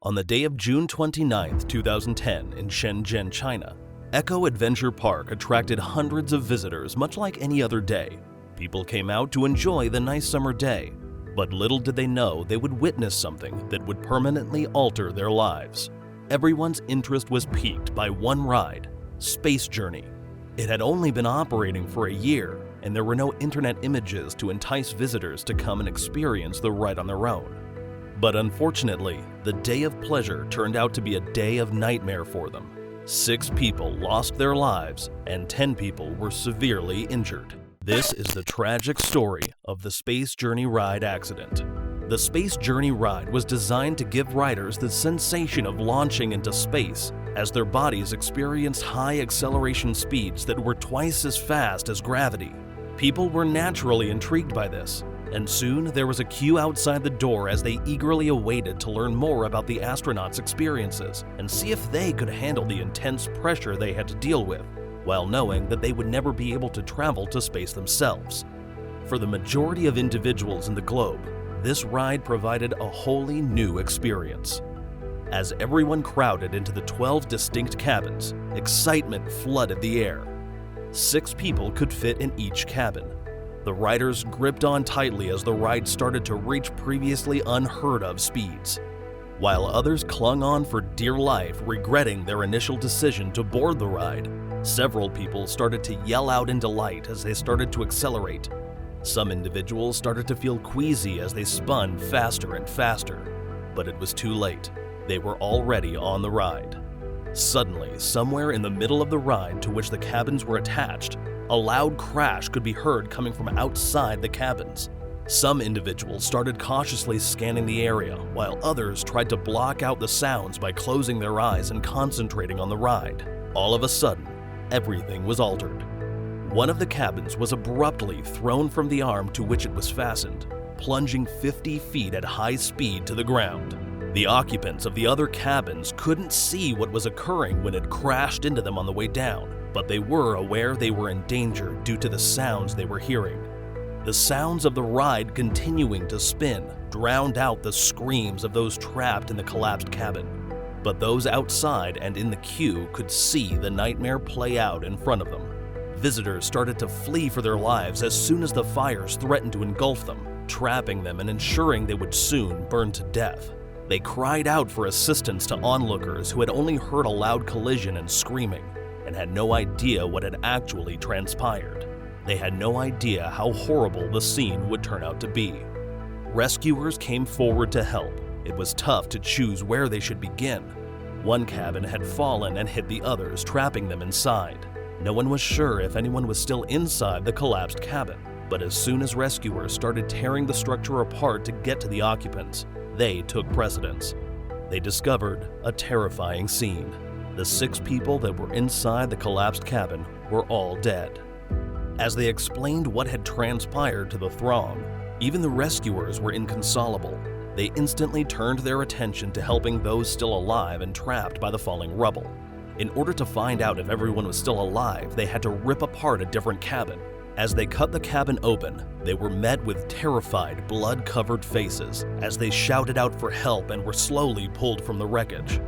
On the day of June 29, 2010, in Shenzhen, China, Echo Adventure Park attracted hundreds of visitors much like any other day. People came out to enjoy the nice summer day, but little did they know they would witness something that would permanently alter their lives. Everyone's interest was piqued by one ride, Space Journey. It had only been operating for a year, and there were no internet images to entice visitors to come and experience the ride on their own. But unfortunately, the day of pleasure turned out to be a day of nightmare for them. 6 people lost their lives and 10 people were severely injured. This is the tragic story of the Space Journey ride accident. The Space Journey ride was designed to give riders the sensation of launching into space as their bodies experienced high acceleration speeds that were twice as fast as gravity. People were naturally intrigued by this, and soon there was a queue outside the door as they eagerly awaited to learn more about the astronauts' experiences and see if they could handle the intense pressure they had to deal with, while knowing that they would never be able to travel to space themselves. For the majority of individuals in the globe, this ride provided a wholly new experience. As everyone crowded into the 12 distinct cabins, excitement flooded the air. 6 people could fit in each cabin. The riders gripped on tightly as the ride started to reach previously unheard of speeds, while others clung on for dear life, regretting their initial decision to board the ride. Several people started to yell out in delight as they started to accelerate. Some individuals started to feel queasy as they spun faster and faster, but it was too late. They were already on the ride. Suddenly, somewhere in the middle of the ride to which the cabins were attached, a loud crash could be heard coming from outside the cabins. Some individuals started cautiously scanning the area, while others tried to block out the sounds by closing their eyes and concentrating on the ride. All of a sudden, everything was altered. One of the cabins was abruptly thrown from the arm to which it was fastened, plunging 50 feet at high speed to the ground. The occupants of the other cabins couldn't see what was occurring when it crashed into them on the way down, but they were aware they were in danger due to the sounds they were hearing. The sounds of the ride continuing to spin drowned out the screams of those trapped in the collapsed cabin. But those outside and in the queue could see the nightmare play out in front of them. Visitors started to flee for their lives as soon as the fires threatened to engulf them, trapping them and ensuring they would soon burn to death. They cried out for assistance to onlookers who had only heard a loud collision and screaming, and had no idea what had actually transpired. They had no idea how horrible the scene would turn out to be. Rescuers came forward to help. It was tough to choose where they should begin. One cabin had fallen and hit the others, trapping them inside. No one was sure if anyone was still inside the collapsed cabin, but as soon as rescuers started tearing the structure apart to get to the occupants, they took precedence. They discovered a terrifying scene. The 6 people that were inside the collapsed cabin were all dead. As they explained what had transpired to the throng, even the rescuers were inconsolable. They instantly turned their attention to helping those still alive and trapped by the falling rubble. In order to find out if everyone was still alive, they had to rip apart a different cabin. As they cut the cabin open, they were met with terrified, blood-covered faces as they shouted out for help and were slowly pulled from the wreckage.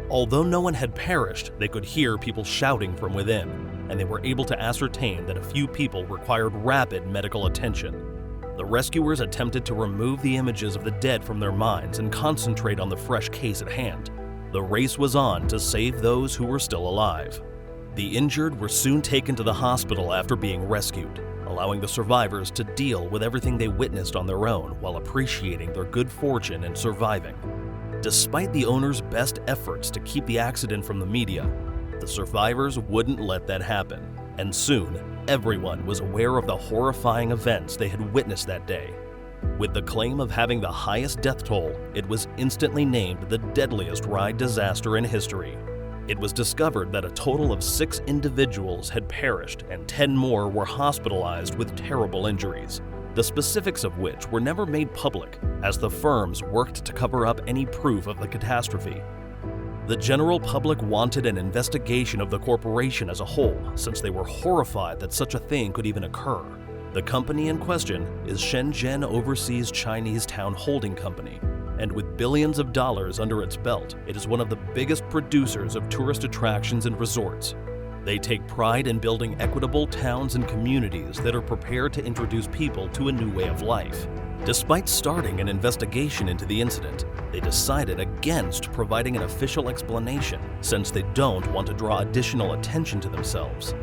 Although no one had perished, they could hear people shouting from within, and they were able to ascertain that a few people required rapid medical attention. The rescuers attempted to remove the images of the dead from their minds and concentrate on the fresh case at hand. The race was on to save those who were still alive. The injured were soon taken to the hospital after being rescued, allowing the survivors to deal with everything they witnessed on their own while appreciating their good fortune in surviving. Despite the owner's best efforts to keep the accident from the media, the survivors wouldn't let that happen, and soon everyone was aware of the horrifying events they had witnessed that day. With the claim of having the highest death toll, it was instantly named the deadliest ride disaster in history. It was discovered that a total of 6 individuals had perished and 10 more were hospitalized with terrible injuries, the specifics of which were never made public as the firms worked to cover up any proof of the catastrophe. The general public wanted an investigation of the corporation as a whole, since they were horrified that such a thing could even occur. The company in question is Shenzhen Overseas Chinese Town Holding Company, and with billions of dollars under its belt, it is one of the biggest producers of tourist attractions and resorts. They take pride in building equitable towns and communities that are prepared to introduce people to a new way of life. Despite starting an investigation into the incident, they decided against providing an official explanation since they don't want to draw additional attention to themselves.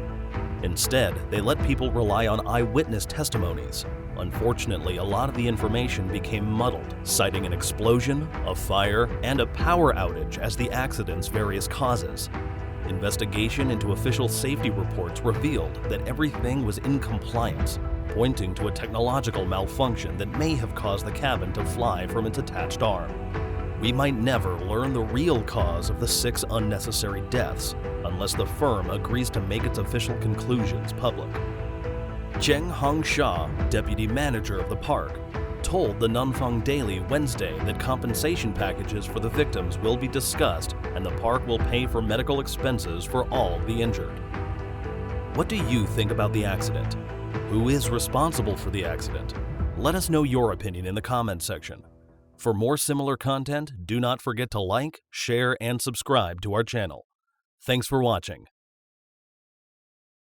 Instead, they let people rely on eyewitness testimonies. Unfortunately, a lot of the information became muddled, citing an explosion, a fire, and a power outage as the accident's various causes. Investigation into official safety reports revealed that everything was in compliance, pointing to a technological malfunction that may have caused the cabin to fly from its attached arm. We might never learn the real cause of the 6 unnecessary deaths unless the firm agrees to make its official conclusions public. Cheng Hongsha, deputy manager of the park, told the Nunfeng Daily Wednesday that compensation packages for the victims will be discussed and the park will pay for medical expenses for all the injured. What do you think about the accident? Who is responsible for the accident? Let us know your opinion in the comments section. For more similar content, do not forget to like, share, and subscribe to our channel. Thanks for watching.